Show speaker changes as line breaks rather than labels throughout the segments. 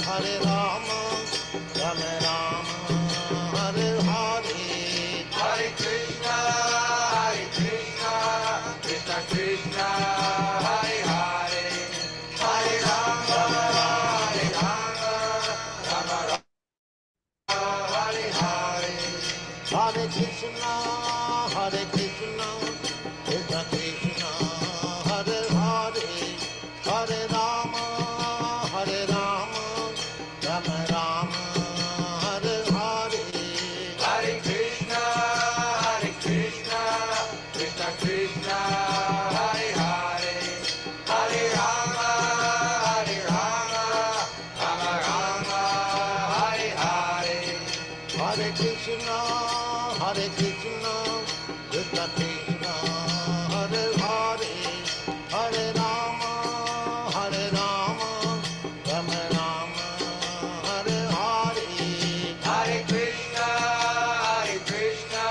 Hare Rama, Rama Rama, Hare Hare, Hare Krishna, Krishna Krishna, Hare Hare, Hare Rama, Rama Rama, Hare Hare, Hare Krishna, Krishna Krishna, Hare Hare, Hare Rama, Rama Rama, Hare Hare, Hare Krishna, Krishna Krishna, Hare Hare, Hare Rama, Rama Rama, Hare Hare, Hare Krishna, Krishna Krishna, Hare Hare, Hare Rama, Rama Rama, Hare Hare, Hare Krishna,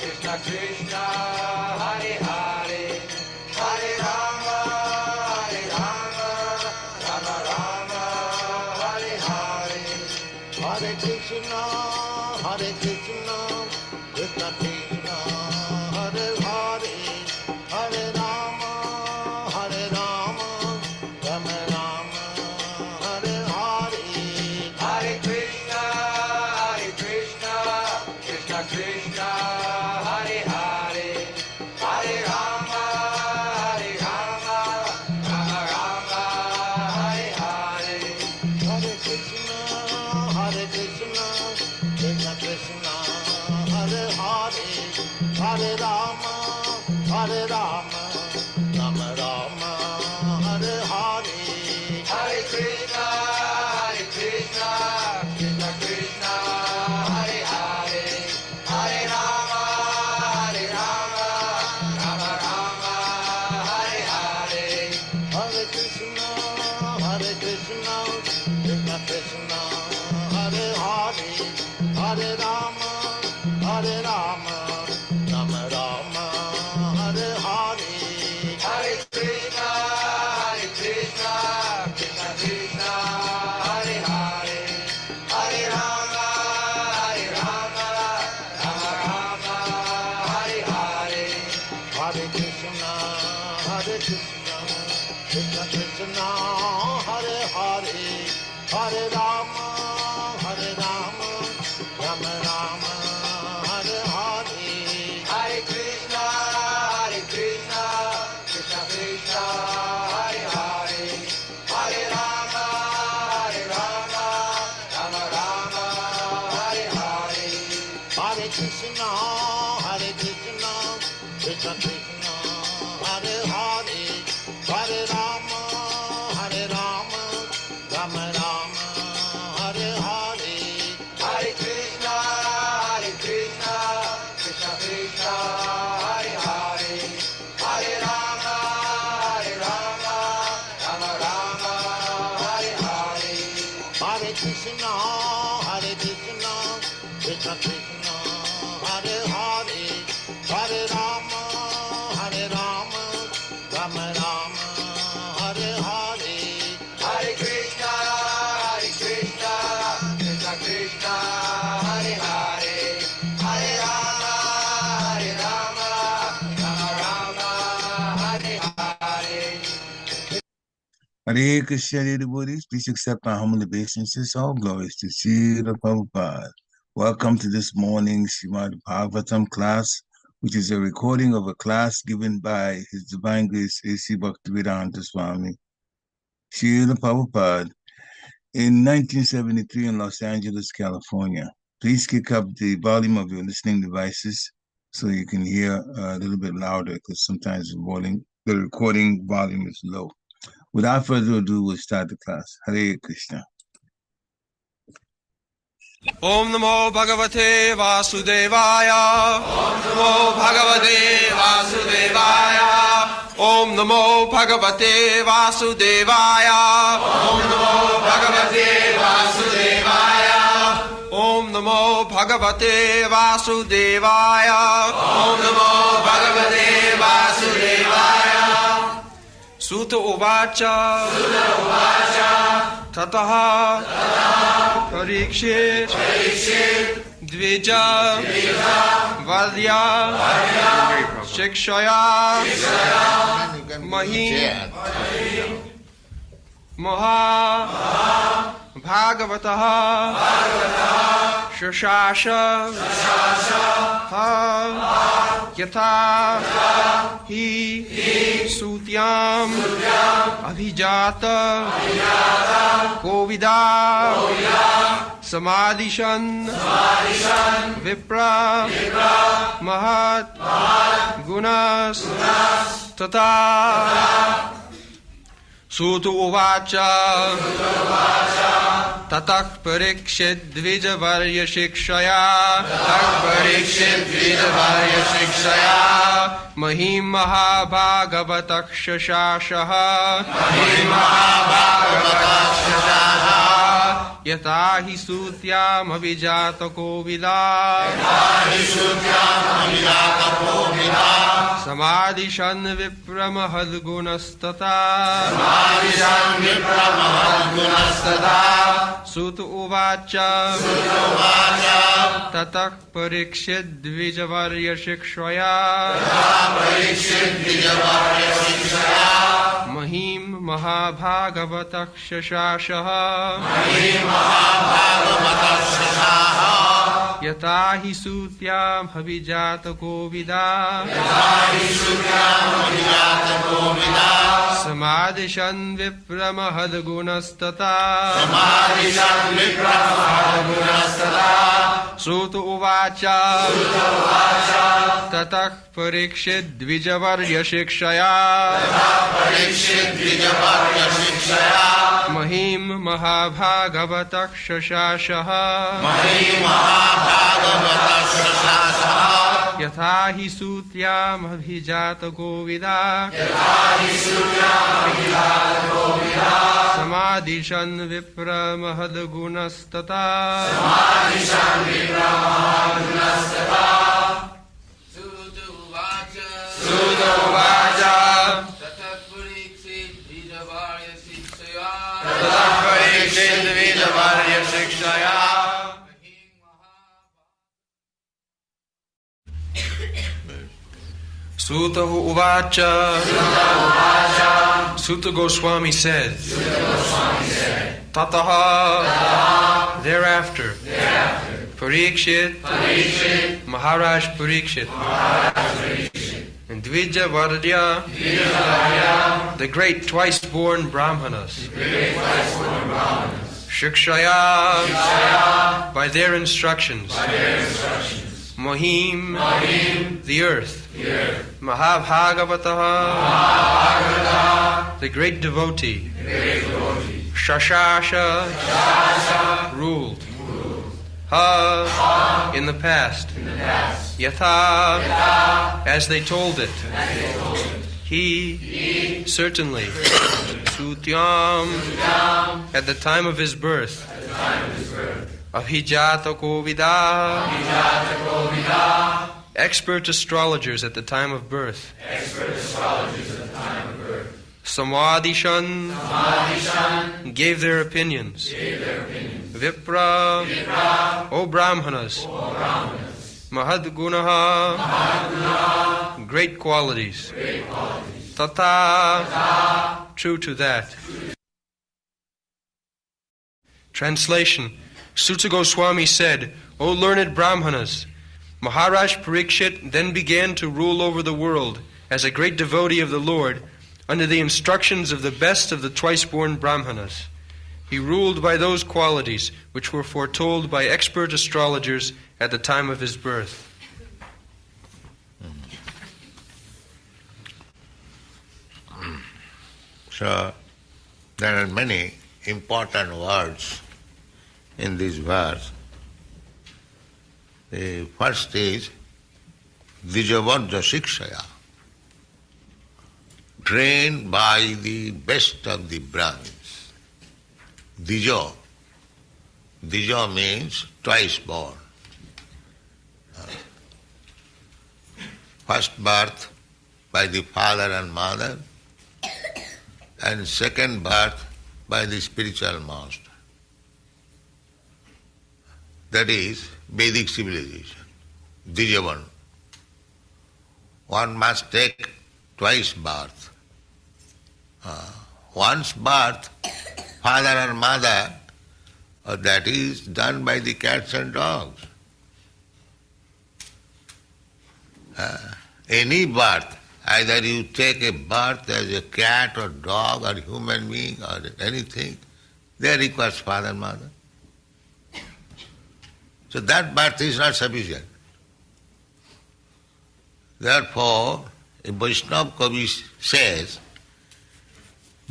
Krishna Krishna, Hare Hare, Hare Rama, Rama Rama, Hare Hare, Hare Krishna, Krishna Krishna, Hare Hare, Hare Rama, Rama Rama, Hare Hare, Hare Krishna, Krishna Krishna, Hare Hare, Hare Rama, Rama Rama, Hare Hare, Hare Krishna, Krishna Krishna, Hare Hare, Hare Rama, Rama Rama, Hare Hare, Hare Krishna, Krishna Krishna, Hare Hare, Hare Rama, Rama Rama, Hare Hare, Hare Krishna, Krishna Krishna, Hare Hare, Hare Rama, Rama Rama, Hare Hare, Hare Krishna, Krishna Krishna, Hare Hare, Hare Rama, Rama Rama, Hare Hare, Hare Krishna, Krishna Krishna, Hare Hare, Hare Rama, Rama Rama, Hare Hare, Hare Krishna, Krishna Krishna, Hare Hare, Hare Rama, Rama Rama, Hare Hare, Hare Krishna, Krishna Krishna, Hare Hare, Hare Rama, Rama Rama, Hare Hare, Hare Krishna, Krishna Krishna, Hare Hare, Hare Rama, Rama Rama, Hare Hare, Hare Krishna, Krishna Krishna, Hare Hare, Hare Rama, Rama Rama, Hare Hare, Hare Krishna, Krishna Krishna, Hare Hare, Hare Rama, Rama Rama, Hare Hare.
Hare Krishna, dear devotees, please accept my humble obeisances. All glories to Srila Prabhupada. Welcome to this morning's mahad-bhāgavataḥ class, which is a recording of a class given by His Divine Grace A.C. Bhaktivedanta Swami, Srila Prabhupada, in 1973 in Los Angeles, California. Please kick up the volume of your listening devices so you can hear a little bit louder, because sometimes the recording volume is low. Without further ado, we'll start the class. Hare Krishna.
Om Namo Bhagavate Vasudevaya. Om Namo Bhagavate Vasudevaya. Om Namo Bhagavate Vasudevaya. Om Namo Bhagavate Vasudevaya. Om Namo Bhagavate Vasudevaya. Om Namo Bhagavate Vasudevaya. Sūta uvāca. tathā parīkṣid dvija-varya-śikṣayā mahīṁ mahā-bhāgavataḥ śaśāsa yathā hi sūtyām abhijāta-kovidāḥ samādiśan vipra mahad-guṇas tathā Sūta uvāca tataḥ parīkṣid dvija-varya-śikṣayā mahīṁ mahā-bhāgavataḥ śaśāsa yathā hi sūtyām abhijāta-kovidāḥ samādiśan vipra mahad-guṇas tathā Sūta uvāca tataḥ parīkṣid dvija-varya-śikṣayā mahīṁ mahā-bhāgavataḥ śaśāsa yathā hi sūtyām abhijāta-kovidāḥ samādiśan vipra mahad-guṇas tathā Sūta uvāca tataḥ parīkṣid dvija-varya-śikṣayā mahīṁ mahā-bhāgavataḥ śaśāsa yathā hi sūtyām abhijāta-kovidāḥ samādiśan vipra mahad-guṇas tathā Sūta uvāca tataḥ parīkṣid dvija-varya-śikṣayā Sūta uvāca Sūta Gosvāmī said, tataḥ, thereafter, parīkṣid, Mahārāja Parīkṣit, and dvija-varya, the great twice-born brāhmaṇas, śaśāsa, by their instructions, mahīṁ, the earth, mahā-bhāgavataḥ, the great devotee, śaśāsa, ruled, in the past, yathā, as they told it, he, certainly, sūtyām, at the time of his birth, abhijāta-kovidāḥ, expert astrologers at the time of birth, samādiśan, gave their opinions, vipra, O brāhmaṇas, mahad-guṇas, great qualities, tathā, true to that. Translation. Sūta Gosvāmī said, O learned brāhmaṇas, Mahārāja Parīkṣit then began to rule over the world as a great devotee of the Lord under the instructions of the best of the twice-born brāhmaṇas. He ruled by those qualities which were foretold by expert astrologers at the time of his birth.
So, there are many important words in this verse. The first is dvija-varya-śikṣayā, trained by the best of the brāhmaṇas. Dvija. Dvija means twice born. First birth by the father and mother, and second birth by the spiritual master. That is Vedic civilization, dvija-varya. One must take twice birth. Once birth, father and mother, that is done by the cats and dogs. Any birth, either you take a birth as a cat or dog or human being or anything, there requires father and mother. So that birth is not sufficient. Therefore, a Vaishnava Kavi says,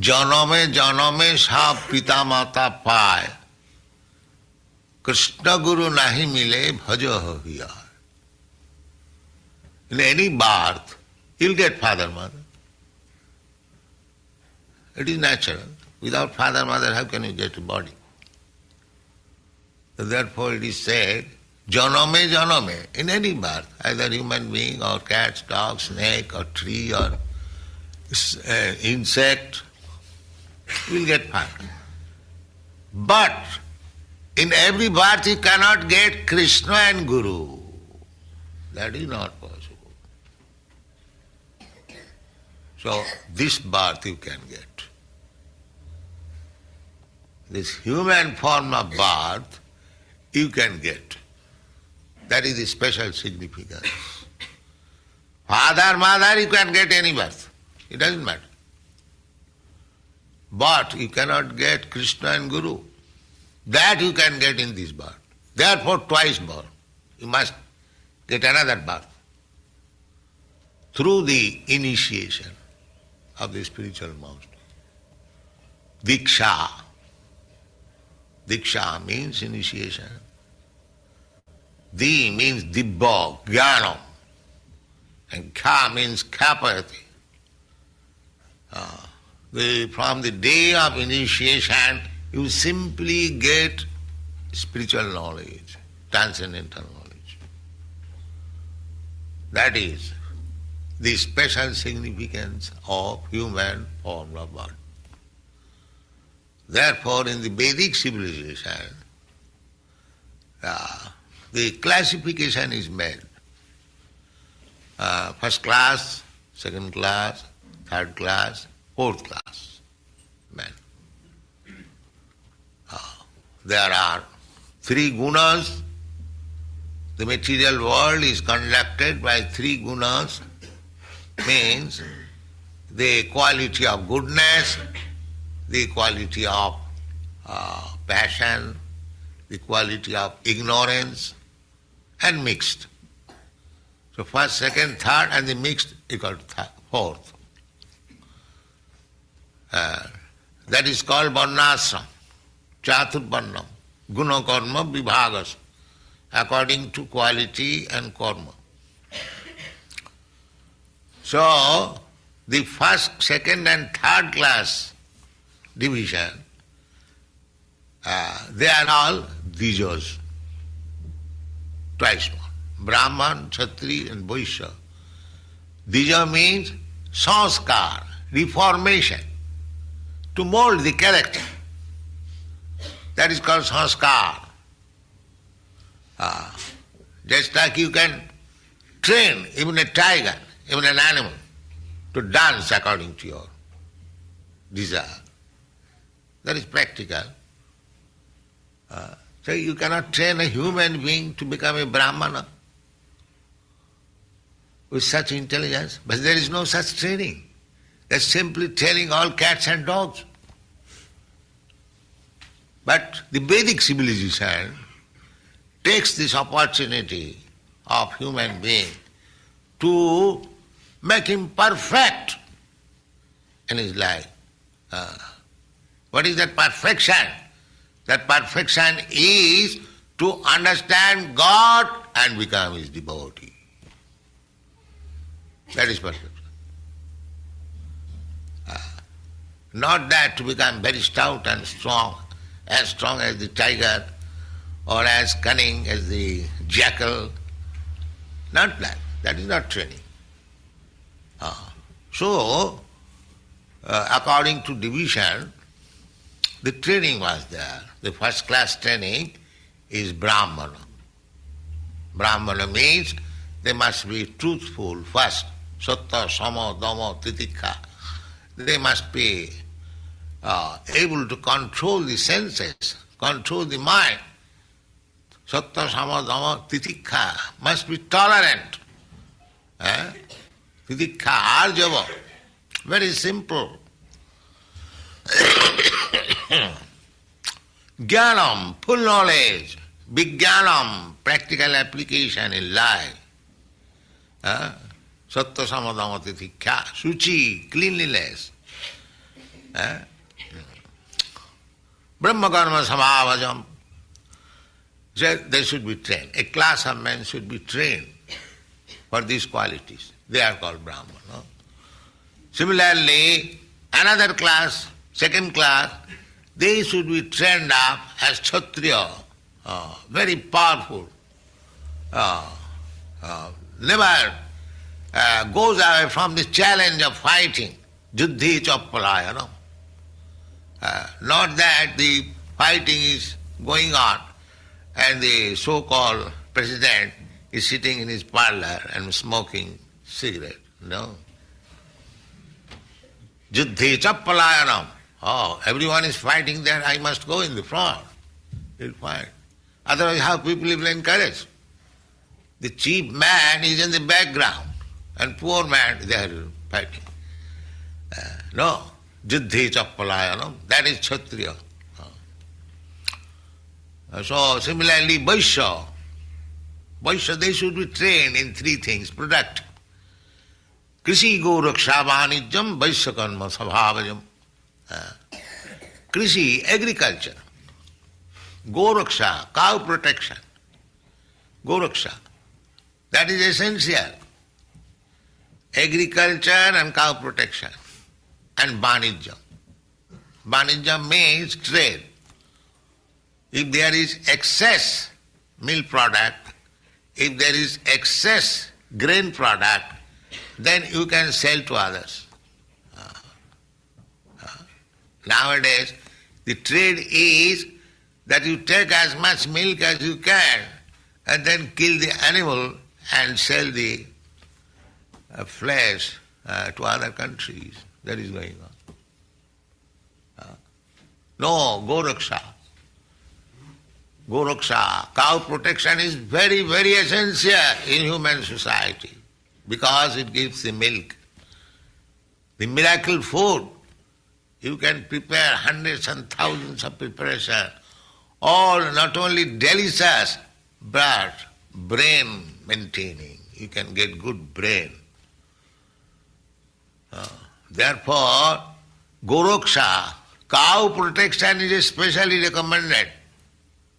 janame janame sa pita mata pāya, Krishna Guru nahi mile bhaja hiya. In any birth, you'll get father, mother. It is natural. Without father, mother, how can you get a body? So therefore it is said, janame janame, in any birth, either human being or cat, dog, snake or tree or insect, you will get father. But in every birth you cannot get Krishna and Guru. That is not possible. So this birth you can get. This human form of birth you can get. That is the special significance. Father, mother, you can get any birth. It doesn't matter. But you cannot get Krishna and Guru. That you can get in this birth. Therefore twice born. You must get another birth. Through the initiation of the spiritual master. Diksha. Diksha means initiation. Di means dibba, jnana. And ka means kapati. From the day of initiation, you simply get spiritual knowledge, transcendental knowledge. That is the special significance of human form of birth. Therefore, in the Vedic civilization, the classification is made. First class, second class, third class, fourth class men. There are three gunas. The material world is conducted by three gunas, means the quality of goodness, the quality of passion, the quality of ignorance, and mixed. So first, second, third, and the mixed equal to fourth. That is called varnasram, chaturvarnam, guna karma vibhagas, according to quality and karma. So, the first, second and third class division, they are all dvijas, twice one. Brahman, Kshatriya and Vaishya. Dvija means sanskar, reformation, to mold the character. That is called sanskar. Just like you can train even a tiger, even an animal, to dance according to your desire. That is practical. So you cannot train a human being to become a brāhmana with such intelligence, but there is no such training. That's simply training all cats and dogs. But the Vedic civilization takes this opportunity of human being to make him perfect in his life. What is that perfection? That perfection is to understand God and become His devotee. That is perfection. Not that to become very stout and strong as the tiger or as cunning as the jackal. Not that. That is not training. So, according to division, the training was there. The first class training is Brahmana. Brahmana means they must be truthful first. Sattva, sama, dhamma, titikha. They must be able to control the senses, control the mind. Sattva, sama, dhamma, titikha. Must be tolerant. Titikha, arjava. Very simple. Jnanam, full knowledge. Vijnanam, practical application in life. Sattva, sama, dhamma, titikha. Suci, cleanliness. Brahma-karma samāvajam. They should be trained. A class of men should be trained for these qualities. They are called Brahmana. No? Similarly, another class, second class, they should be trained up as Kshatriya, very powerful, never goes away from the challenge of fighting, dvija-varya-śikṣayā. Not that the fighting is going on and the so-called president is sitting in his parlor and smoking cigarette. No. Dvija-varya-śikṣayā. Oh, everyone is fighting there, I must go in the front. He'll fight. Otherwise, how people will encourage? The chief man is in the background and poor man, they are fighting. No. Dvija-varya-śikṣayā, that is Kshatriya. So similarly, Vaishya, they should be trained in three things, product. Krishi go-raksha-vanijam, vaishya-karma sabhavajam. Krishi, agriculture. Go-raksha, cow protection. Go-raksha, that is essential. Agriculture and cow protection. And vanijam. Vanijam means trade. If there is excess milk product, if there is excess grain product, then you can sell to others. Nowadays, the trade is that you take as much milk as you can and then kill the animal and sell the flesh to other countries. That is going on. No, go-raksha. Go-raksha, cow protection is very, very essential in human society because it gives the milk. The miracle food, you can prepare hundreds and thousands of preparations, all not only delicious, but brain maintaining. You can get good brain. Therefore, go-raksha, cow protection is especially recommended.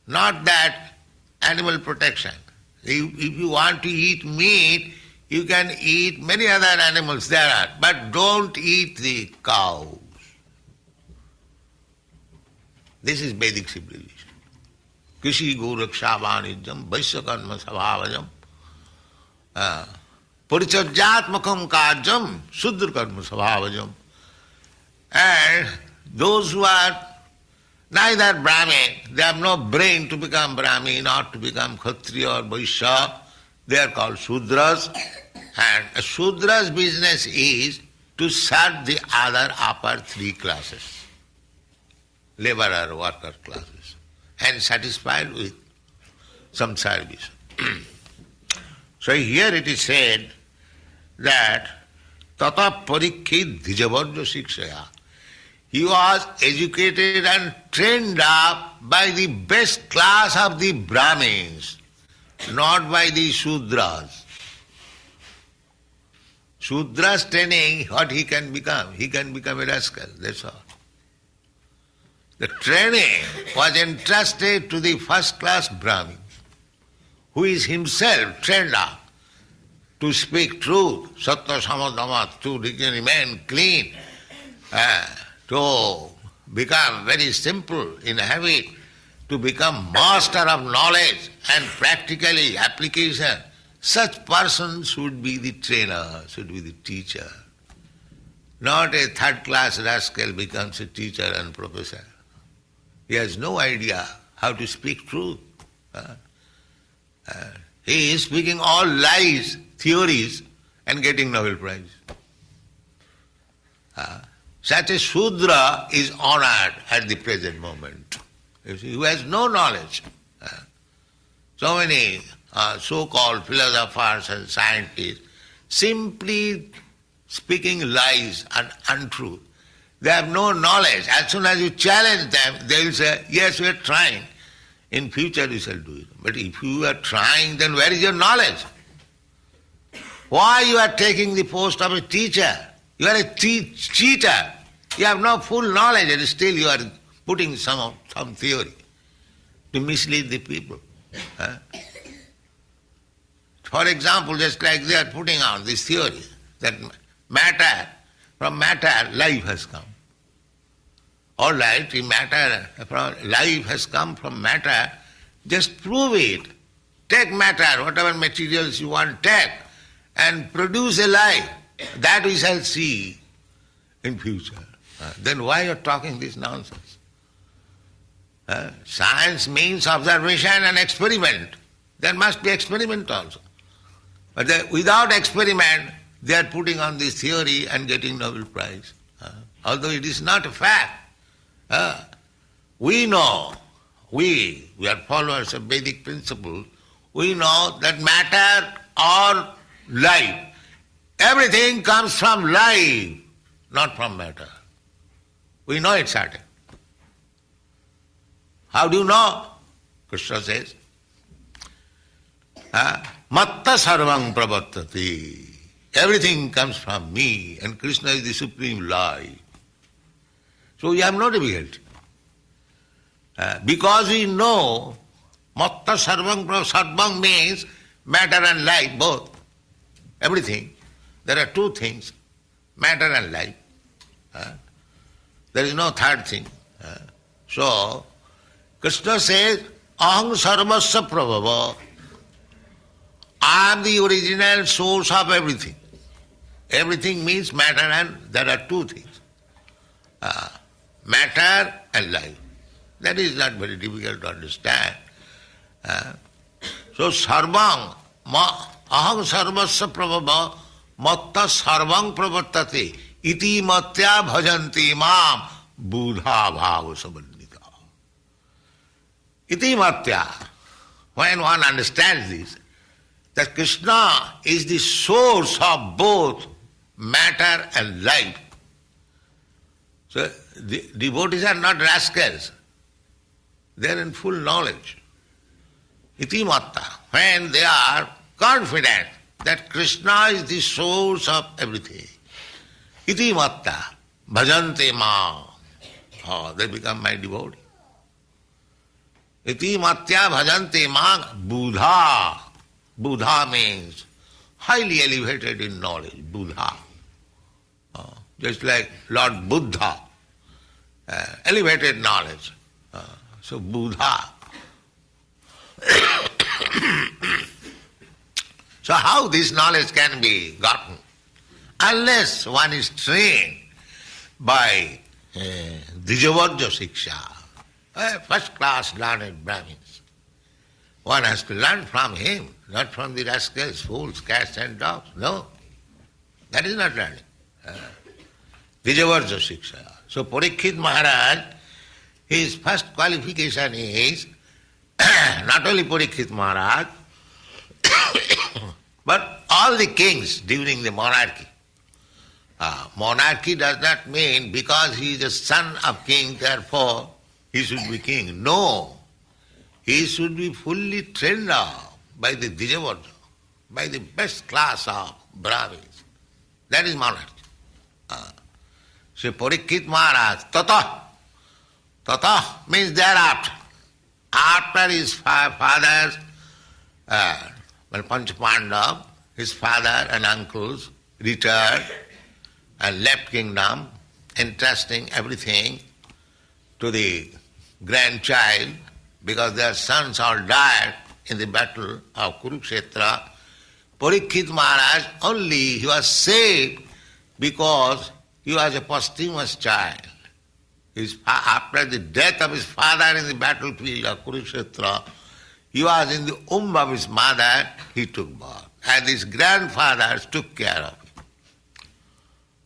Not that animal protection. If you want to eat meat, you can eat many other animals there are, but don't eat the cows. This is Vedic civilization. Krishi go-raksha-vanijam, vaishya-karma sabhavajam, parichārjātmakam kārjam, sudra-karma sabhavajam. And those who are neither Brahmin, they have no brain to become Brahmin or to become Kshatriya or Vaishya, they are called Sudras. And a Sudra's business is to serve the other upper three classes, laborer, worker classes, and satisfied with some service. So here it is said that tataḥ parīkṣid dvija-varya-śikṣayā. He was educated and trained up by the best class of the Brahmins, not by the Sudras. Sudras training, what he can become? He can become a rascal, that's all. The training was entrusted to the first class Brahmin, who is himself trained up to speak truth, sattva, sama, dhamma, to remain clean, to become very simple in habit, to become master of knowledge and practically application. Such person should be the trainer, should be the teacher. Not a third class rascal becomes a teacher and professor. He has no idea how to speak truth. He is speaking all lies, theories, and getting Nobel Prize. Such a Shudra is honored at the present moment. You see, who has no knowledge. So many so-called philosophers and scientists simply speaking lies and untruth. They have no knowledge. As soon as you challenge them, they will say, yes, we are trying. In future we shall do it. But if you are trying, then where is your knowledge? Why you are taking the post of a teacher? You are a cheater. You have no full knowledge and still you are putting some theory to mislead the people. For example, just like they are putting out this theory that from matter life has come. All right, life has come from matter, just prove it. Take matter, whatever materials you want, take, and produce a life. That we shall see in future. Then why you are talking this nonsense? Science means observation and experiment. There must be experiment also. But without experiment, they are putting on this theory and getting Nobel Prize. Although it is not a fact. We know, we are followers of Vedic principles, we know that matter or life, everything comes from life, not from matter. We know it's certain. How do you know? Krishna says, Matta sarvang pravartati. Everything comes from me, and Krishna is the supreme life. So we have no difficulty. Because we know Matta sarvang means matter and life, both. Everything. There are two things, matter and life. There is no third thing. So, Krishna says, Aham sarvasya prabhava. I am the original source of everything. Everything means matter, and there are two things. Matter and life. That is not very difficult to understand. So sarvang, aham sarvasya prabhava, matta sarvang pravartate, iti matya bhajanti mam buddha bhava samannita. Iti matya. When one understands this, that Krishna is the source of both matter and life. So the devotees are not rascals. They are in full knowledge. Iti matta. When they are confident that Krishna is the source of everything. Iti matta. Bhajante ma. Oh, they become my devotee. Iti matya bhajante ma buddha. Buddha means highly elevated in knowledge, Buddha. Just like Lord Buddha, elevated knowledge. So Buddha. So how this knowledge can be gotten? Unless one is trained by dvija-varya-śikṣayā, first class learned Brahmins. One has to learn from him, not from the rascals, fools, cats and dogs. No, that is not learning. Dvija-varya-śikṣayā. So Parīkṣit Mahārāja, his first qualification is not only Parīkṣit Mahārāja, but all the kings during the monarchy. Monarchy does not mean because he is a son of king, therefore he should be king. No. He should be fully trained up by the dvija-varya, by the best class of Brahmins. That is monarchy. So Parīkṣit Mahārāja, tataḥ. Tataḥ means thereafter. After his father's, Pancha-Pandav, his father and uncles retired and left kingdom, entrusting everything to the grandchild, because their sons all died in the battle of Kurukshetra. Parīkṣit Mahārāja only, he was saved because he was a posthumous child. After the death of his father in the battlefield of Kurukshetra, he was in the womb of his mother, he took birth. And his grandfathers took care of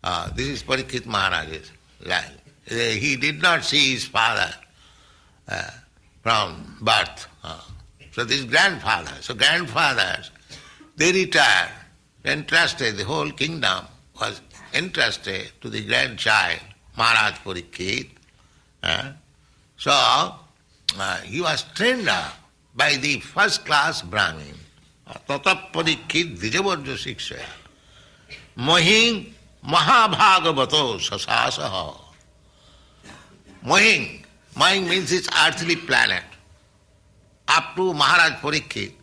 him. This is Parīkṣit Mahārāja's life. He did not see his father from birth. So this grandfathers, they retired, entrusted, the whole kingdom was entrusted to the grandchild, Mahārāja Parīkṣit. So he was trained up by the first class Brahmin. Tataḥ parīkṣid dvija-varya-śikṣayā. Mahīṁ mahā-bhāgavataḥ śaśāsa. Mahīṁ means its earthly planet. Up to Mahārāja Parīkṣit,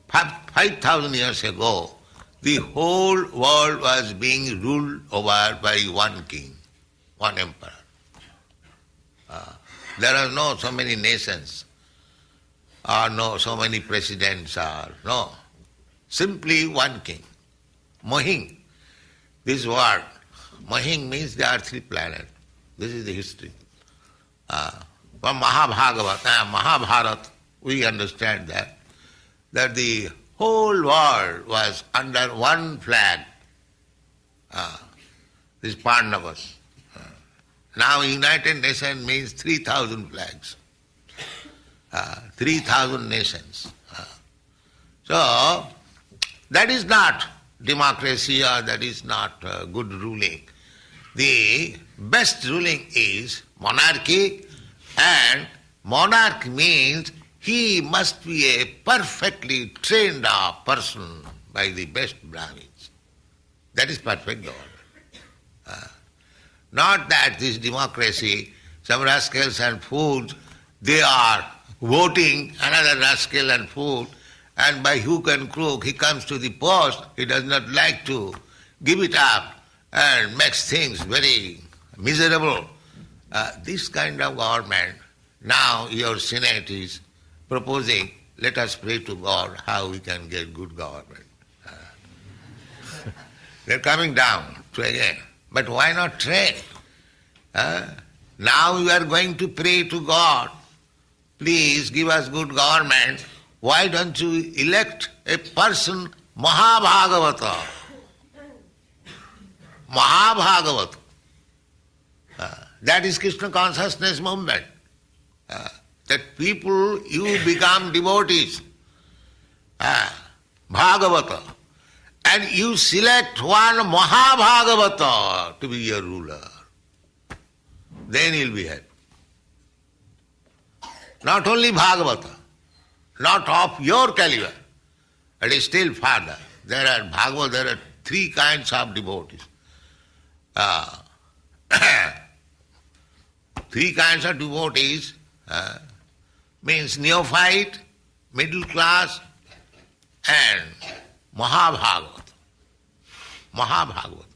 5,000 years ago, the whole world was being ruled over by one king, one emperor. There are no so many nations, or no so many presidents, or no. Simply one king. Mahīṁ. This word, Mahīṁ means the earthly planet. This is the history. From mahā-bhāgavataḥ, Mahabharata, we understand that the whole world was under one flag. This Pandavas. Now United Nations means 3,000 flags. 3,000 nations. So, that is not democracy or that is not good ruling. The best ruling is monarchy, and monarch means he must be a perfectly trained up person by the best Brahmins. That is perfect government. Not that this democracy, some rascals and fools, they are voting another rascal and fool, and by hook and crook he comes to the post, he does not like to give it up and makes things very miserable. This kind of government, now your Senate is proposing, let us pray to God how we can get good government. They're coming down to again. But why not train? Now we are going to pray to God. Please give us good government. Why don't you elect a person, mahā-bhāgavataḥ? Mahā-bhāgavataḥ. That is Krishna consciousness movement. That people, you become devotees. Bhāgavataḥ. And you select one mahā-bhāgavataḥ to be your ruler. Then you'll be happy. Not only Bhāgavataḥ, not of your caliber, it is still further. There are 3 kinds of devotees. 3 kinds of devotees means neophyte, middle class, and mahā-bhāgavataḥ. Mahā-bhāgavataḥ.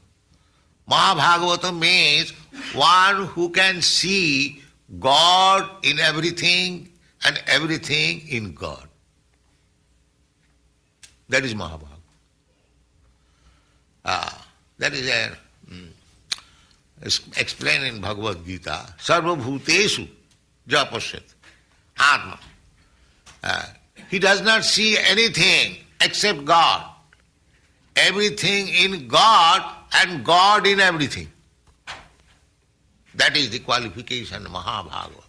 Mahā-bhāgavataḥ means one who can see God in everything and everything in God. That is mahā-bhāgavataḥ. That is explained in Bhagavad Gita. Sarva-bhūteshu ja pasyati Atma. He does not see anything except God. Everything in God and God in everything. That is the qualification of mahā-bhāgavataḥ.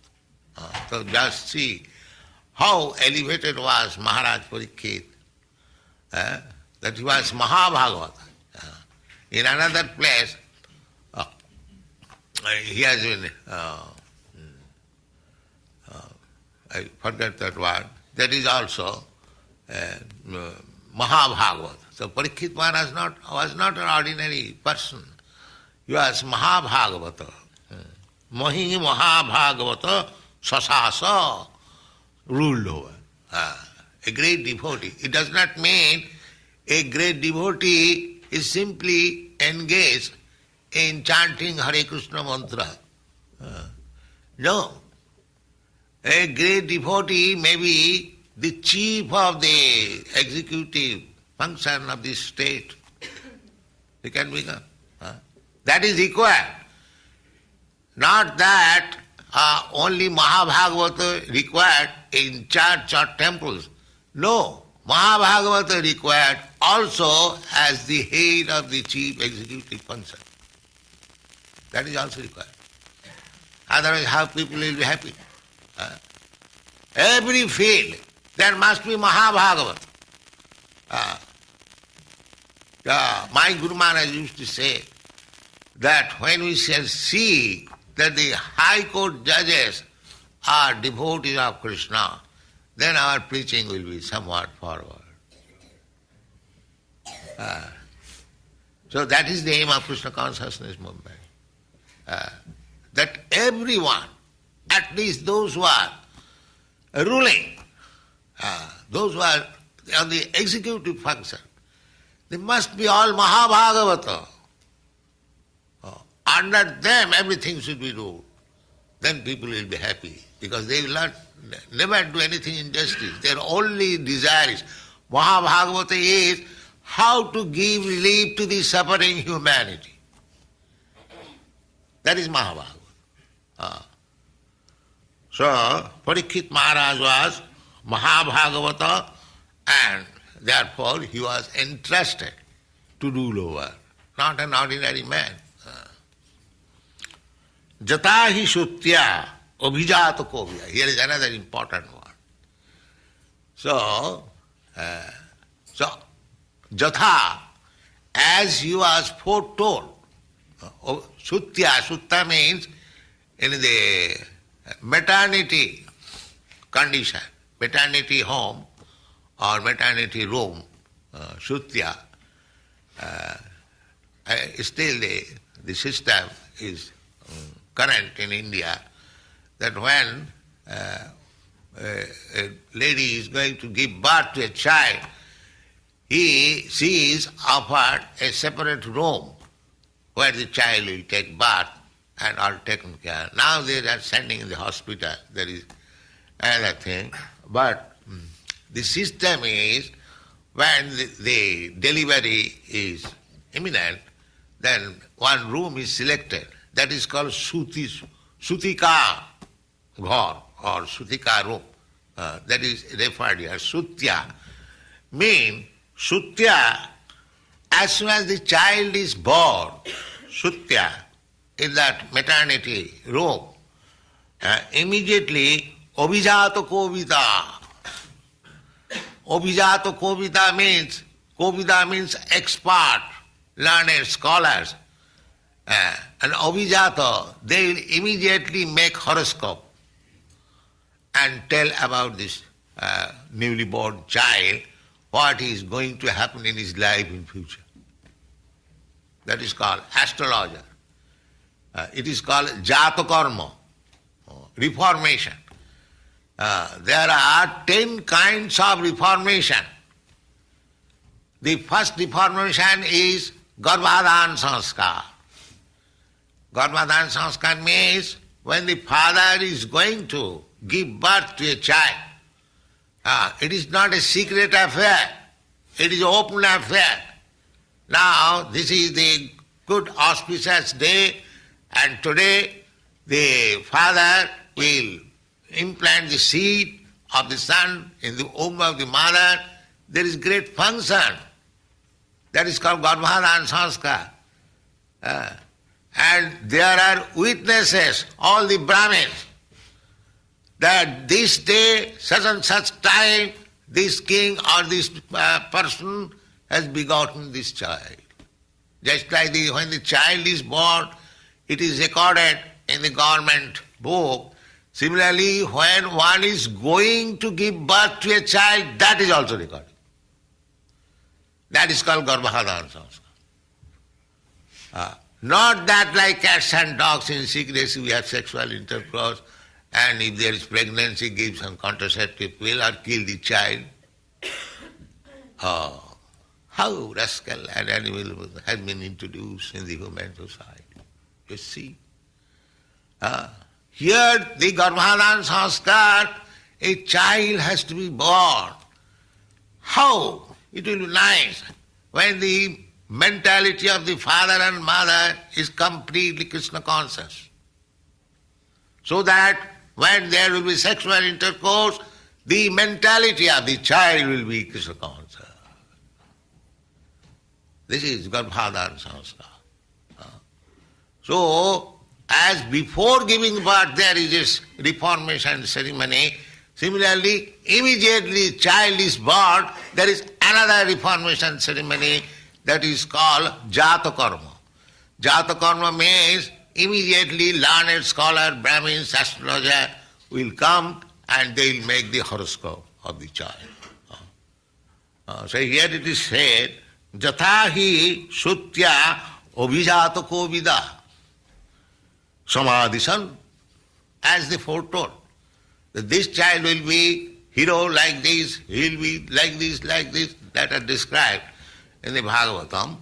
So just see how elevated was Mahārāja Parīkṣit. That he was mahā-bhāgavataḥ. In another place, he has been, I forget that word, that is also mahā-bhāgavataḥ. So Parīkṣit Maharaj was not an ordinary person. He was mahā-bhāgavataḥ. Mahīṁ mahā-bhāgavataḥ śaśāsa, ruled over. A great devotee. It does not mean a great devotee is simply engaged in chanting Hare Krishna mantra. No. A great devotee may be the chief of the executive function of the state. He can become. That is required. Not that only mahā-bhāgavata required in church or temples. No, mahā-bhāgavata required also as the head of the chief executive function. That is also required. Otherwise, how people will be happy? Every field, there must be mahā-bhāgavata. My Guru Maharaj used to say that when we shall see that the high court judges are devotees of Krishna, then our preaching will be somewhat forward. So that is the aim of Krishna consciousness movement. That everyone, at least those who are ruling, those who are on the executive function, they must be all mahā-bhāgavata. Under them everything should be ruled. Then people will be happy, because they will never do anything injustice. Their only desire is, mahā-bhāgavata is how to give relief to the suffering humanity. That is mahā-bhāgavata. So, Parīkṣit Maharaj was mahā-bhāgavata, and therefore he was entrusted to rule over, not an ordinary man. Yathā hi sūtyām abhijāta-kovidāḥ. Here is another important one. So, yathā, as he was foretold, sūtyā means in the maternity condition, maternity home or maternity room, sūtyā, still the system is current in India, that when a lady is going to give birth to a child, she is offered a separate room where the child will take birth and all taken care. Now they are sending in the hospital, there is another thing. But the system is, when the delivery is imminent, then one room is selected. That is called Sūta Gosvāmī or Sūta room. That is referred here. Sūtyām means, Sūtyām, as soon as the child is born, Sūtyām, in that maternity room, immediately abhijāta-kovidāḥ. Abhijāta-kovidāḥ means, Kovidāḥ means expert, learned scholars. And abhijāta, they will immediately make horoscope and tell about this newly born child, what is going to happen in his life in future. That is called astrologer. It is called jata karma, reformation. There are 10 kinds of reformation. The first reformation is garbhadhan sanskar. Garbhadhan sanskar means when the father is going to give birth to a child, it is not a secret affair, it is an open affair. Now this is the good auspicious day, and today the father will implant the seed of the son in the womb of the mother. There is great function. That is called garbhadhan sanskar. And there are witnesses, all the brāhmaṇas, that this day, such and such time, this king or this person has begotten this child. Just like when the child is born, it is recorded in the government book. Similarly, when one is going to give birth to a child, that is also recorded. That is called garbhadhan sanskar. Not that like cats and dogs in secrecy we have sexual intercourse, and if there is pregnancy, give some contraceptive pill or kill the child. Oh, how rascal and animal has been introduced in the human society. You see? Here the garbhadhan sanskar, a child has to be born. How? It will be nice when the mentality of the father and mother is completely Krishna conscious. so that when there will be sexual intercourse, the mentality of the child will be Krishna conscious. This is Garbhadhan Sanskar. So, as before giving birth there is this reformation ceremony, similarly, immediately child is born, there is another reformation ceremony that is called yathā karma. Yathā karma means immediately learned scholar, brahmins, astrologers will come and they will make the horoscope of the child. So here it is said, yathā hi sūtyām abhijāta-kovidāḥ, samādiśan, as they foretold, that this child will be hero like this, he will be like this, that are described in the Bhagavatam.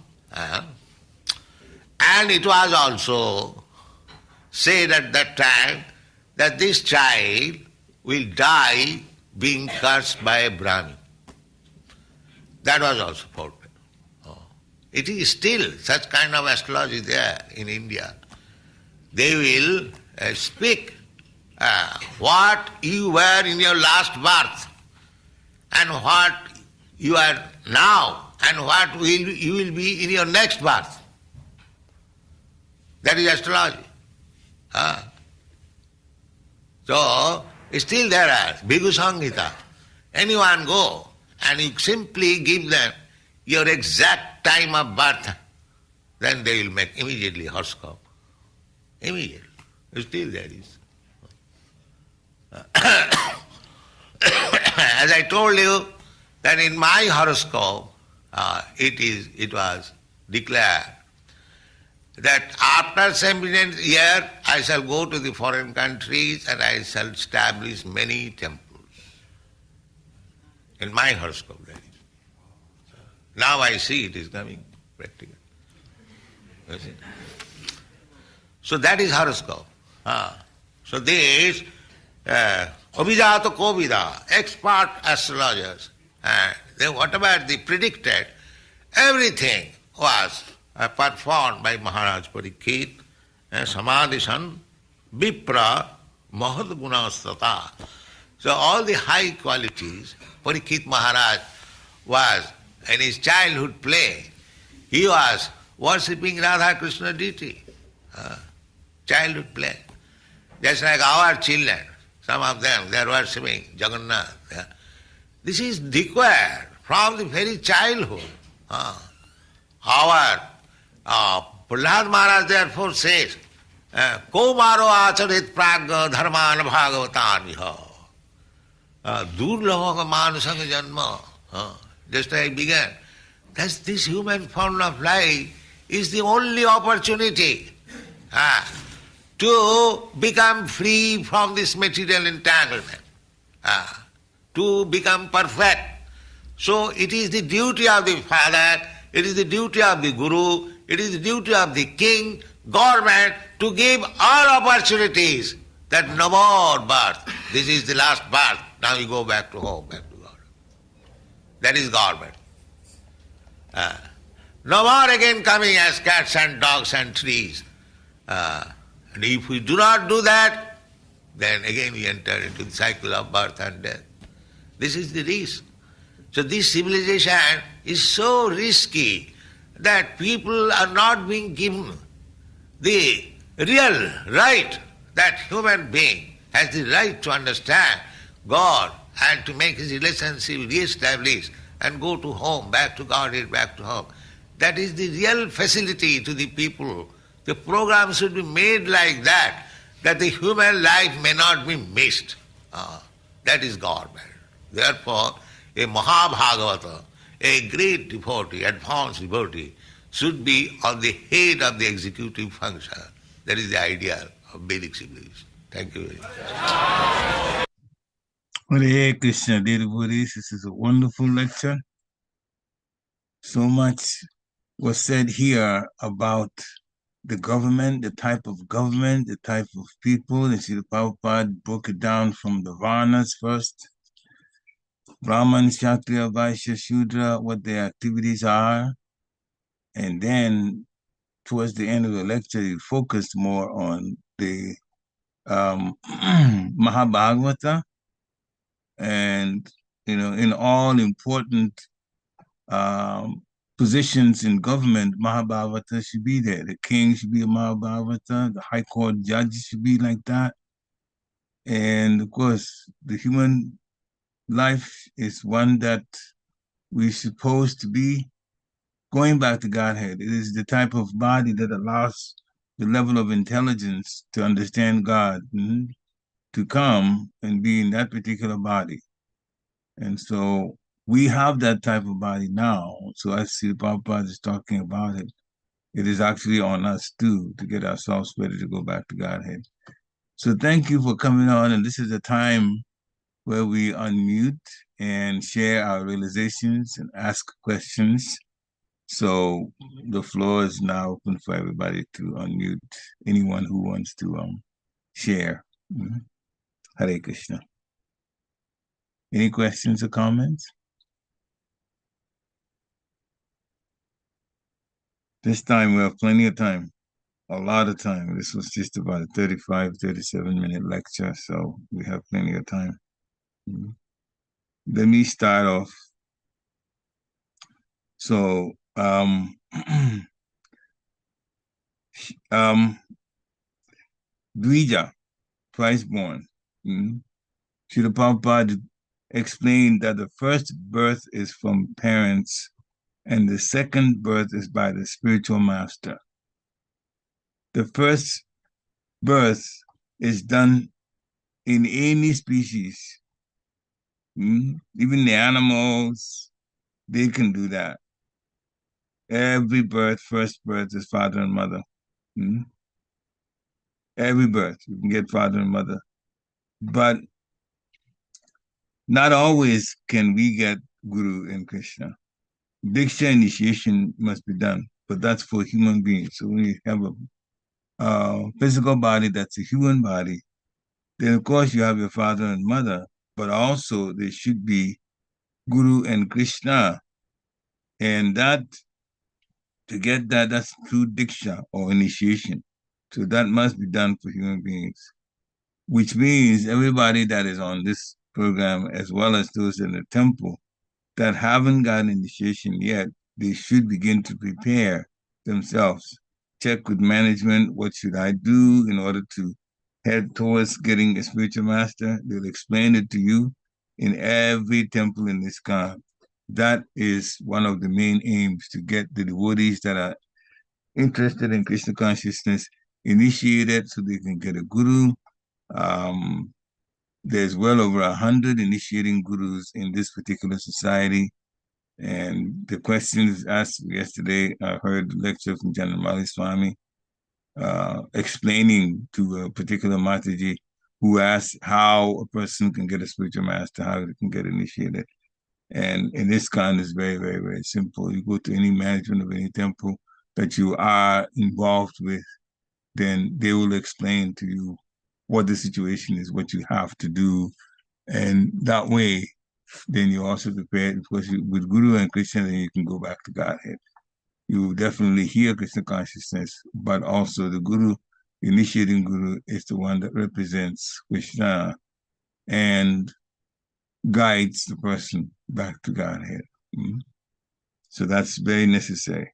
And it was also said at that time that this child will die being cursed by a Brahmin. That was also foretold. It is still such kind of astrology there in India. They will speak what you were in your last birth and what you are now and what you will be in your next birth. That is astrology. So, still there are Bhikkhu Samhita. Anyone go and you simply give them your exact time of birth, then they will make immediately horoscope. Immediately. Still there is. As I told you, that in my horoscope, it was declared that after 17th year I shall go to the foreign countries and I shall establish many temples. In my horoscope, that is. Now I see it is coming practical. You see? So that is horoscope. So this abhijāta-kovidāḥ, expert astrologers, whatever they predicted, everything was performed by Mahārāja Parīkṣit, samādiśan, vipra, mahad-guṇas tathā. So all the high qualities, Parīkṣit Mahārāja was in his childhood play, he was worshipping Radha Krishna deity. Childhood play. Just like our children, some of them, they are worshipping Jagannath. This is declared from the very childhood. Our Prahlāda Maharaj therefore says, Ko maro acharit pragya dharmāna bhāgavataḥ durlabha manusanga janma. Just like I began. This human form of life is the only opportunity to become free from this material entanglement, to become perfect. So it is the duty of the father, it is the duty of the guru, it is the duty of the king, government to give all opportunities that no more birth. This is the last birth. Now you go back to home, back to God. That is government. No more again coming as cats and dogs and trees. And if we do not do that, then again we enter into the cycle of birth and death. This is the risk. So this civilization is so risky that people are not being given the real right, that human being has the right to understand God and to make his relationship re-established and go to home, back to Godhead, back to home. That is the real facility to the people. The program should be made like that the human life may not be missed. That is government. Therefore, a mahā-bhāgavataḥ, a great devotee, advanced devotee, should be on the head of the executive function. That is the ideal of Vedic civilization. Thank you very much.
Hare Krishna, dear devotees, this is a wonderful lecture. So much was said here about the government, the type of government, the type of people. And Srila Prabhupada broke it down from the varnas first. Brahman, Kshatriya, Vaishya, Shudra, what their activities are. And then towards the end of the lecture, he focused more on the mahā-bhāgavataḥ, and in all important positions in government, mahā-bhāgavataḥ should be there. The king should be a mahā-bhāgavataḥ. The high court judge should be like that. And of course, the human life is one that we're supposed to be going back to Godhead. It is the type of body that allows the level of intelligence to understand God, to come and be in that particular body. And so we have that type of body now. So as Srila Prabhupada is talking about it, it is actually on us too to get ourselves ready to go back to Godhead. So thank you for coming on. And this is a time where we unmute and share our realizations and ask questions. So the floor is now open for everybody to unmute, anyone who wants to share. Hare Krishna. Any questions or comments? This time we have plenty of time, a lot of time. This was just about a 35, 37-minute lecture, so we have plenty of time. Let me start off. So, dvija, twice born. Srila Prabhupada explained that the first birth is from parents and the second birth is by the spiritual master. The first birth is done in any species. Even the animals, they can do that. Every birth, first birth is father and mother. Every birth, you can get father and mother. But not always can we get Guru and Krishna. Diksha initiation must be done, but that's for human beings. So when you have a physical body that's a human body, then of course you have your father and mother, but also there should be Guru and Krishna. And that, to get that, that's through Diksha or initiation. So that must be done for human beings, which means everybody that is on this program, as well as those in the temple that haven't gotten initiation yet, they should begin to prepare themselves. Check with management, what should I do in order to head towards getting a spiritual master? They'll explain it to you in every temple in ISKCON. That is one of the main aims, to get the devotees that are interested in Krishna consciousness initiated so they can get a guru. There's well over 100 initiating gurus in this particular society. And the questions asked yesterday, I heard the lecture from Janamali Swami explaining to a particular Mataji who asked how a person can get a spiritual master, how they can get initiated. And in this kind is very, very, very simple. You go to any management of any temple that you are involved with, then they will explain to you what the situation is, what you have to do. And that way, then you're also prepared, because with Guru and Krishna, then you can go back to Godhead. You definitely hear Krishna consciousness, but also the Guru, the initiating Guru, is the one that represents Krishna and guides the person back to Godhead. So that's very necessary.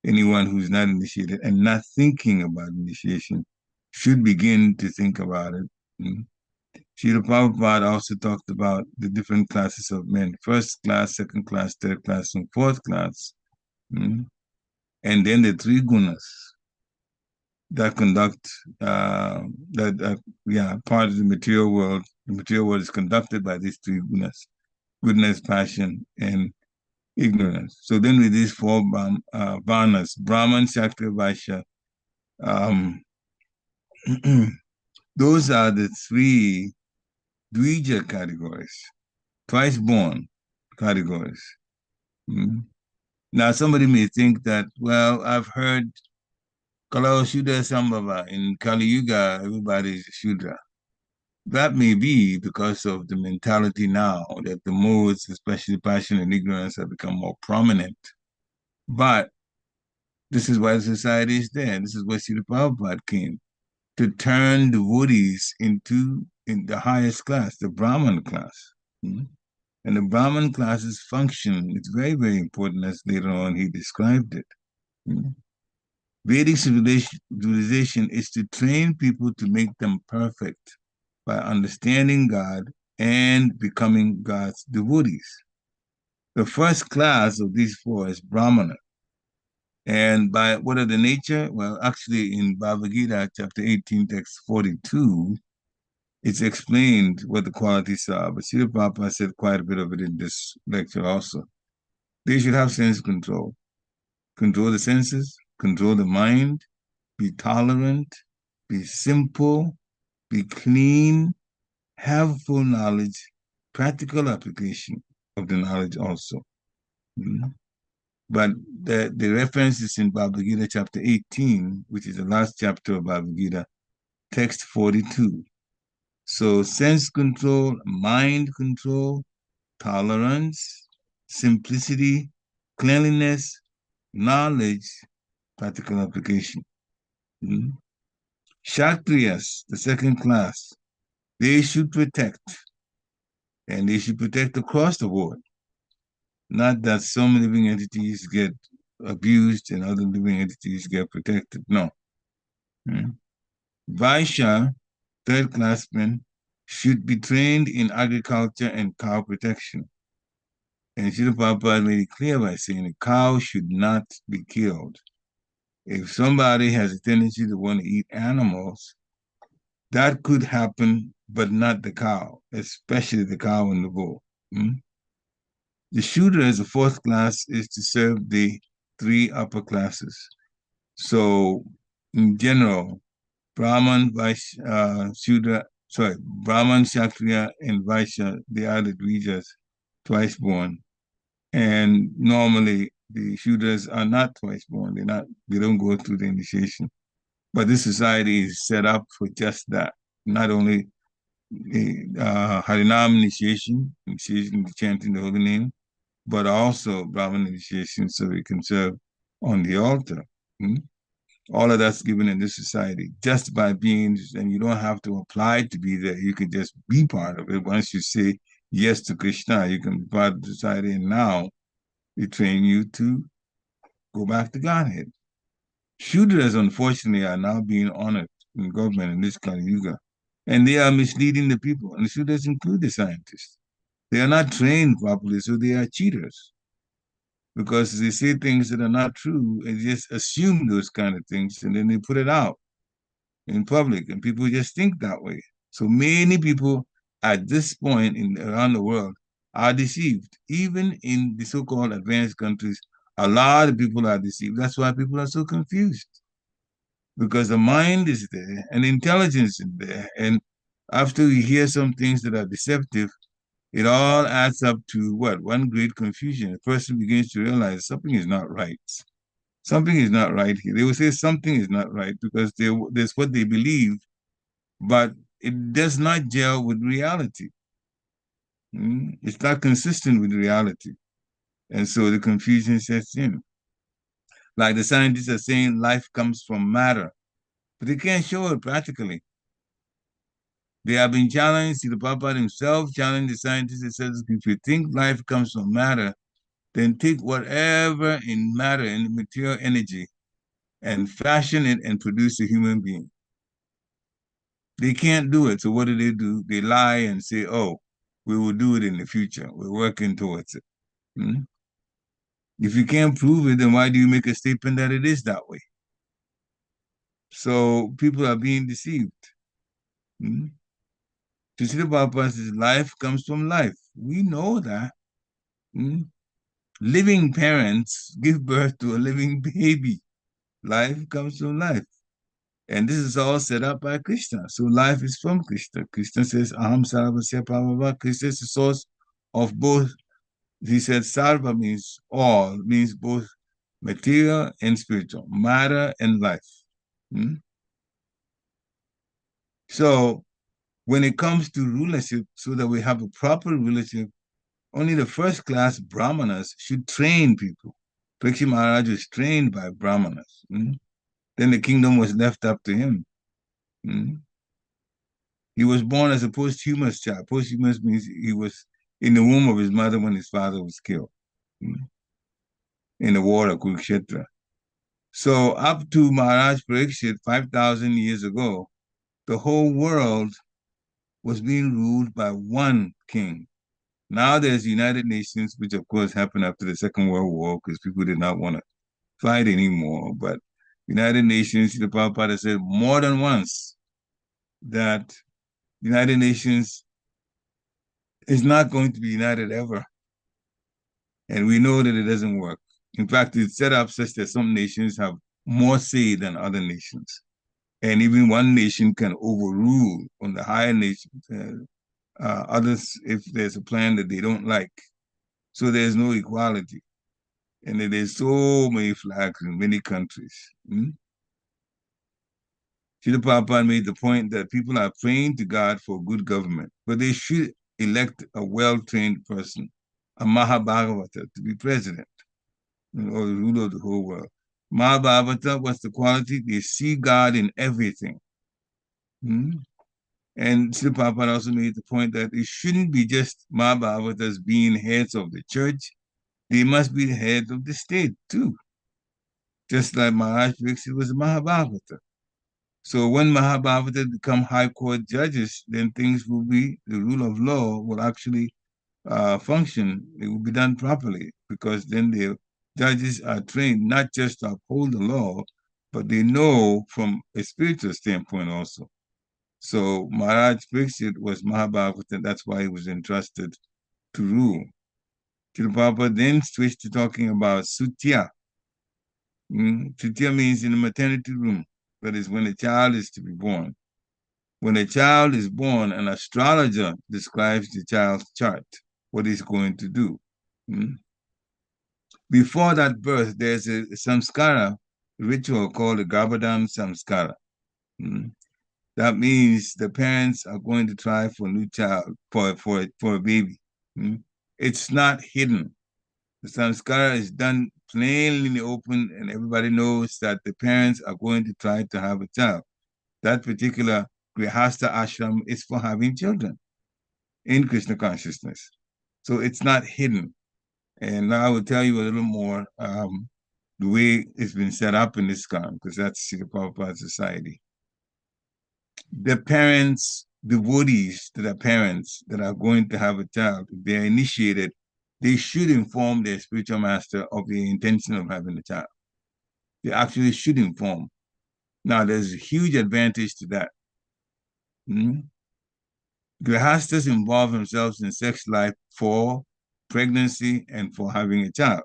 Anyone who's not initiated and not thinking about initiation should begin to think about it. Srila Prabhupada also talked about the different classes of men: first class, second class, third class, and fourth class. And then the three gunas that conduct, part of the material world. The material world is conducted by these three gunas: goodness, passion, and ignorance. So then with these four varnas, Brahman, Kshatriya, Vaishya, those are the three dvija categories, twice born categories. Now somebody may think that, well, I've heard Kala Shudra Sambhava, in Kali Yuga, everybody is a Shudra. That may be because of the mentality now that the modes, especially passion and ignorance, have become more prominent. But this is why the society is there. This is why Srila Prabhupada came. to turn devotees in the highest class, the Brahman class. And the Brahman class's function is very, very important, as later on he described it. Vedic civilization is to train people to make them perfect by understanding God and becoming God's devotees. The first class of these four is Brahmana. And by what are the nature? Well, actually in Bhagavad Gita, chapter 18, text 42, it's explained what the qualities are. But Srila Prabhupada said quite a bit of it in this lecture also. They should have sense control. Control the senses, control the mind, be tolerant, be simple, be clean, have full knowledge, practical application of the knowledge also. But the reference is in Bhagavad Gita chapter 18, which is the last chapter of Bhagavad Gita, text 42. So sense control, mind control, tolerance, simplicity, cleanliness, knowledge, practical application. Kshatriyas, the second class, they should protect, and they should protect across the board. Not that some living entities get abused and other living entities get protected. No. Vaishya, third classmen, should be trained in agriculture and cow protection. And Srila Prabhupada made it clear by saying a cow should not be killed. If somebody has a tendency to want to eat animals, that could happen, but not the cow, especially the cow and the bull. The Shudra as a fourth class is to serve the three upper classes. So, in general, Brahman, Shudra, Brahman, Kshatriya, and Vaishya, they are the dvijas, twice born. And normally, the Shudras are not twice born. They don't go through the initiation. But this society is set up for just that. Not only the Harinam initiation, chanting the holy name, but also Brahman initiation so we can serve on the altar. All of that's given in this society just by being, and you don't have to apply to be there. You can just be part of it. Once you say yes to Krishna, you can be part of the society, and now they train you to go back to Godhead. Shudras, unfortunately, are now being honored in government in this Kali Yuga, and they are misleading the people, and the Shudras include the scientists. They are not trained properly, so they are cheaters. Because they say things that are not true and just assume those kind of things, and then they put it out in public, and people just think that way. So many people at this point around the world are deceived. Even in the so-called advanced countries, a lot of people are deceived. That's why people are so confused. Because the mind is there and intelligence is there. And after we hear some things that are deceptive, it all adds up to what? One great confusion. The person begins to realize something is not right. Something is not right here. They will say something is not right because that's what they believe, but it does not gel with reality. It's not consistent with reality. And so the confusion sets in. Like the scientists are saying life comes from matter, but they can't show it practically. They have been challenged. The Prabhupada himself challenged the scientists and says, if you think life comes from matter, then take whatever in matter, in material energy, and fashion it and produce a human being. They can't do it. So what do? They lie and say, oh, we will do it in the future. We're working towards it. If you can't prove it, then why do you make a statement that it is that way? So people are being deceived. To see the Prabhupada says life comes from life. We know that. Living parents give birth to a living baby. Life comes from life. And this is all set up by Krishna. So life is from Krishna. Krishna says, Aham Sarvasya Prabhava. Krishna is the source of both. He said Sarva means all, means both material and spiritual, matter and life. So when it comes to rulership, so that we have a proper rulership, only the first class brāhmaṇas should train people. Parīkṣit Mahārāja was trained by brāhmaṇas. Then the kingdom was left up to him. Mm? He was born as a posthumous child. Posthumous means he was in the womb of his mother when his father was killed in the war of Kurukshetra. So up to Mahārāja Parīkṣit 5,000 years ago, the whole world was being ruled by one king. Now there's the United Nations, which of course happened after the Second World War because people did not want to fight anymore. But United Nations, the Prabhupada said more than once that United Nations is not going to be united ever. And we know that it doesn't work. In fact, it's set up such that some nations have more say than other nations. And even one nation can overrule on the higher nations, others if there's a plan that they don't like. So there's no equality. And there's so many flags in many countries. Srila Prabhupada made the point that people are praying to God for good government, but they should elect a well-trained person, a mahā-bhāgavataḥ, to be president or the ruler of the whole world. Mahā-bhāgavataḥ, what's the quality? They see God in everything. And Srila Prabhupada also made the point that it shouldn't be just mahā-bhāgavatahs being heads of the church. They must be the heads of the state too. Just like Mahārāja Parīkṣit was a mahā-bhāgavataḥ. So when mahā-bhāgavataḥs become high court judges, then things will be, the rule of law will actually function. It will be done properly because then the judges are trained not just to uphold the law, but they know from a spiritual standpoint also. So Mahārāja Parīkṣit was mahā-bhāgavataḥ, that's why he was entrusted to rule. Srila Prabhupada then switched to talking about sūtyām. Sūtyām means in the maternity room. That is when a child is to be born. When a child is born, an astrologer describes the child's chart, what he's going to do. Before that birth, there's a samskara ritual called the Garbhadhan samskara. That means the parents are going to try for a new child, for a baby. It's not hidden. The samskara is done plainly in the open, and everybody knows that the parents are going to try to have a child. That particular grihastha ashram is for having children in Krishna consciousness. So it's not hidden. And now I will tell you a little more the way it's been set up in ISKCON, because that's Srila Prabhupada Society. The parents, devotees that are parents that are going to have a child, if they're initiated, they should inform their spiritual master of the intention of having a child. They actually should inform. Now, there's a huge advantage to that. Grihasthas involve themselves in sex life for pregnancy and for having a child.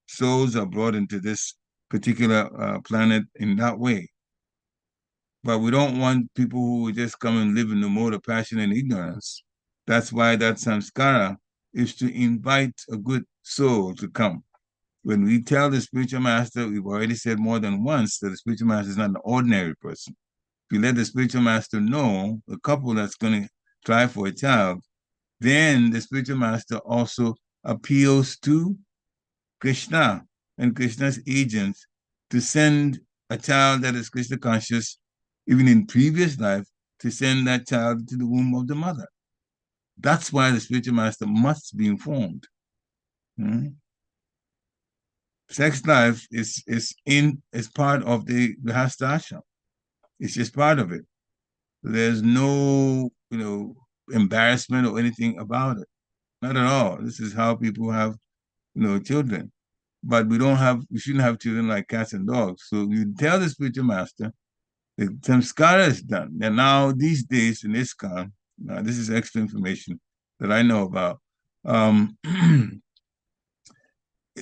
Souls are brought into this particular planet in that way. But we don't want people who will just come and live in the mode of passion and ignorance. That's why that samskara is to invite a good soul to come. When we tell the spiritual master, we've already said more than once that the spiritual master is not an ordinary person. If you let the spiritual master know, the couple that's going to try for a child, then the spiritual master also appeals to Krishna and Krishna's agents to send a child that is Krishna conscious, even in previous life, to send that child to the womb of the mother. That's why the spiritual master must be informed. Sex life is part of the grihastha ashram. It's just part of it. There's no, embarrassment or anything about it. Not at all. This is how people have, children. But we shouldn't have children like cats and dogs. So you tell the spiritual master, the samskara is done. And now these days in ISKCON, this is extra information that I know about. You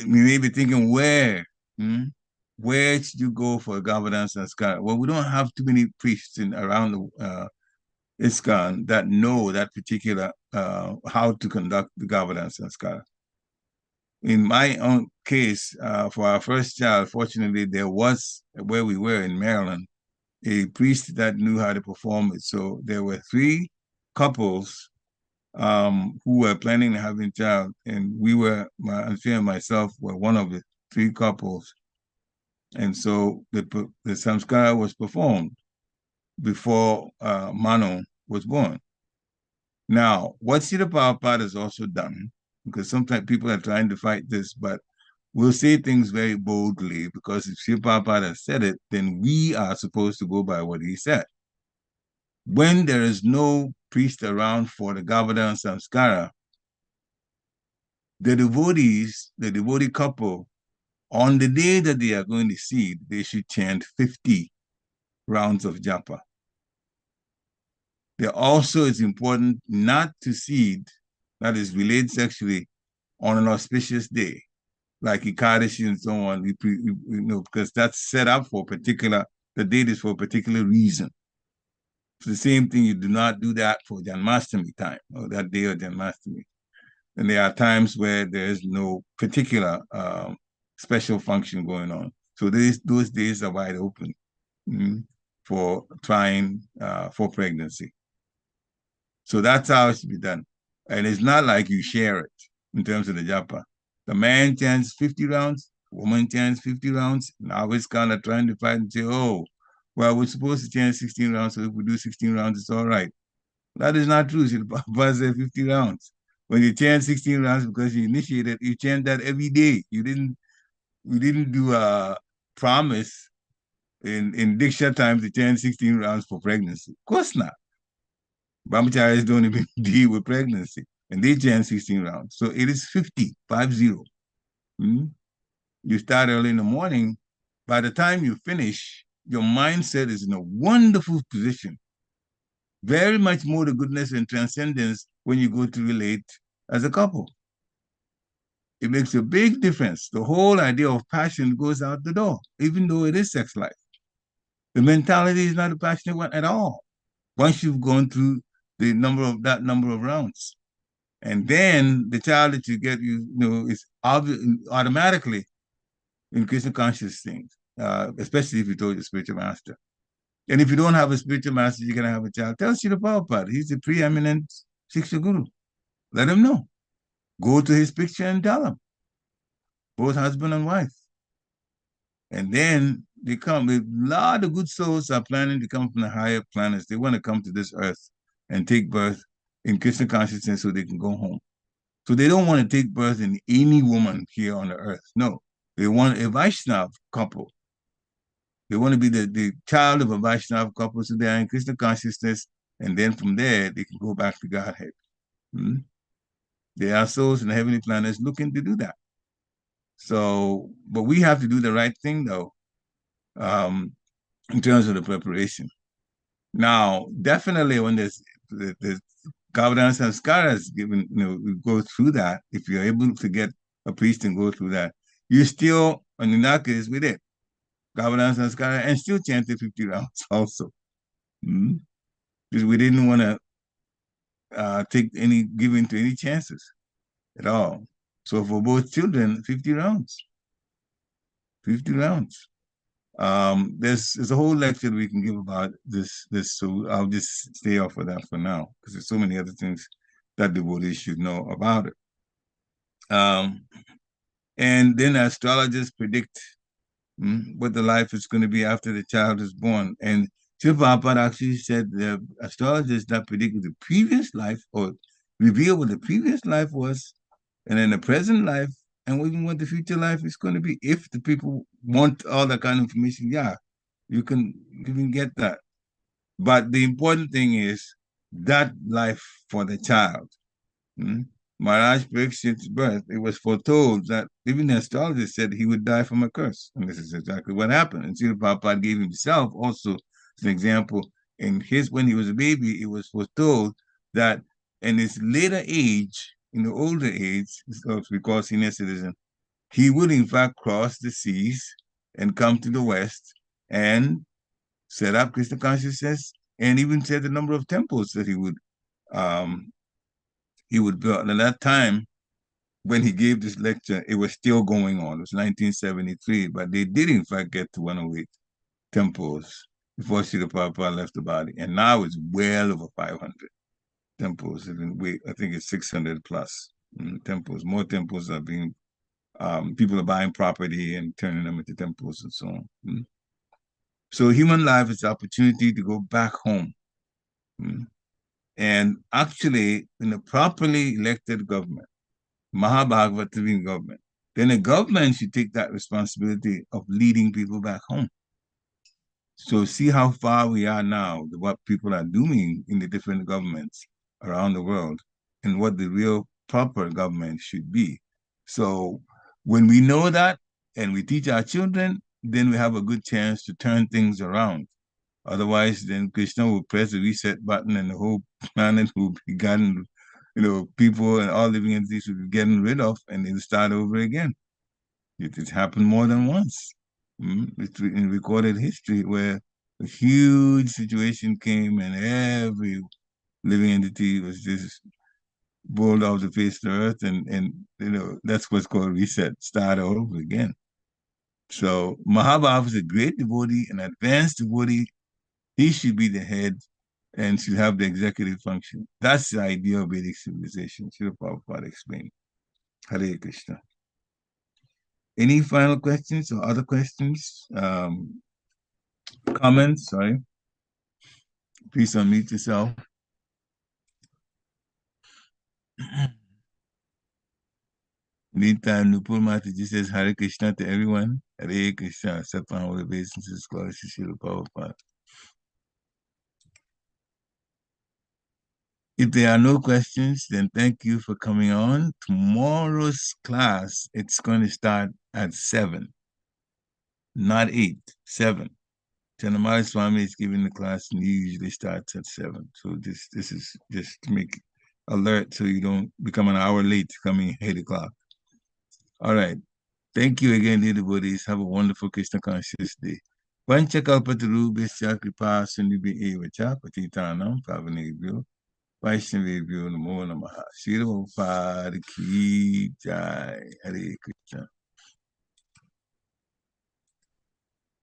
may be thinking, where should you go for a Garbhadhan samskara? Well, we don't have too many priests around the ISKCON that know that particular how to conduct the Garbhadhan samskara. In my own case, for our first child, fortunately, there was, where we were in Maryland, a priest that knew how to perform it. So there were 3 couples who were planning to have a child, and we were, my auntie and myself were one of the 3 couples. And so the samskara was performed before Manu was born. Now, what Srila Prabhupada has also done, because sometimes people are trying to fight this, but we'll say things very boldly, because if Srila Prabhupada has said it, then we are supposed to go by what he said. When there is no priest around for the Govardhan Samskara, the devotees, the devotee couple, on the day that they are going to seed, they should chant 50 rounds of japa. There also is important not to seed, that is relate sexually, on an auspicious day, like Ekadashi and so on, because that's set up for particular, the date is for a particular reason. It's the same thing, you do not do that for Janmashtami time, or that day of Janmashtami. And there are times where there is no particular special function going on. So those days are wide open for trying for pregnancy. So that's how it should be done. And it's not like you share it in terms of the japa. The man chants 50 rounds, woman chants 50 rounds. Now it's kind of trying to fight and say, oh, well, we're supposed to chant 16 rounds, so if we do 16 rounds, it's all right. That is not true. Prabhupada said 50 rounds. When you chant 16 rounds because you initiated, you chant that every day. We didn't do a promise in Diksha times to chant 16 rounds for pregnancy. Of course not. Brahmacharis don't even deal with pregnancy, and they chant 16 rounds. So it is 50, 50. You start early in the morning. By the time you finish, your mindset is in a wonderful position. Very much more the goodness and transcendence when you go to relate as a couple. It makes a big difference. The whole idea of passion goes out the door, even though it is sex life. The mentality is not a passionate one at all. Once you've gone through that number of rounds. And then the child that you get, is automatically in Krishna conscious things, especially if you told your spiritual master. And if you don't have a spiritual master, you're going to have a child. Tell Srila Prabhupada, he's the preeminent Shiksha Guru. Let him know. Go to his picture and tell him. Both husband and wife. And then they come. A lot of good souls are planning to come from the higher planets. They want to come to this earth and take birth in Krishna consciousness so they can go home. So they don't want to take birth in any woman here on the earth. No. They want a Vaishnava couple. They want to be the child of a Vaishnava couple, so they are in Krishna consciousness, and then from there, they can go back to Godhead. There are souls in the heavenly planets looking to do that. So, but we have to do the right thing, though, in terms of the preparation. Now, definitely when there's the Govardhan Samskara is given, we go through that. If you're able to get a priest and go through that, you still, in that case, with it. Govardhan Samskara, and still chanted 50 rounds also. Because we didn't want to give into any chances at all. So for both children, 50 rounds. 50 rounds. There's a whole lecture we can give about this, so I'll just stay off of that for now, because there's so many other things that devotees should know about it. And then astrologers predict what the life is going to be after the child is born. And Srila Prabhupada actually said the astrologers that predict the previous life, or reveal what the previous life was, and then the present life, and even what the future life is going to be. If the people want all that kind of information, yeah, you can get that. But the important thing is that life for the child. Mahārāja Parīkṣit's birth, it was foretold that even the astrologers said he would die from a curse. And this is exactly what happened. And Srila Prabhupada gave himself also as an example. When he was a baby, it was foretold that in his later age, in the older age, we call senior citizen, he would in fact cross the seas and come to the West and set up Krishna consciousness, and even said the number of temples that he would build. And at that time, when he gave this lecture, it was still going on. It was 1973, but they did in fact get to 108 temples before Srila Prabhupada left the body. And now it's well over 500 temples. I think it's 600 plus temples. More temples are being people are buying property and turning them into temples and so on. So human life is the opportunity to go back home. And actually, in a properly elected government, mahā-bhāgavataḥ government, then the government should take that responsibility of leading people back home. So see how far we are now, what people are doing in the different governments around the world, and what the real proper government should be. So when we know that and we teach our children, then we have a good chance to turn things around. Otherwise, then Krishna will press the reset button and the whole planet will be gotten, people and all living entities will be getting rid of, and it'll start over again. It has happened more than once. It's in recorded history where a huge situation came and every living entity was just boiled off the face of the earth, and that's what's called reset, start over again. So Mahābhāva is a great devotee, an advanced devotee. He should be the head and should have the executive function. That's the idea of Vedic civilization. Srila Prabhupada explained. Hare Krishna. Any final questions or other questions? Comments? Sorry. Please unmute yourself. Meantime, Nupur Mataji says Hare Krishna to everyone. Hare Krishna. Accept all the obeisances. Glory to Srila Prabhupada. If there are no questions, then thank you for coming on. Tomorrow's class, it's going to start at 7, not 8, 7. Mahārāja Swami is giving the class and he usually starts at 7. So this is just to make alert so you don't become an hour late coming 8 o'clock. All right. Thank you again, dear devotees. Have a wonderful Krishna conscious day. Panchakalpatarubhasya kripa sindhubhya eva cha patitanam pavanebhyo Vaishnavebhyo namo namaha. Srila Prabhupada ki jai. Hare Krishna.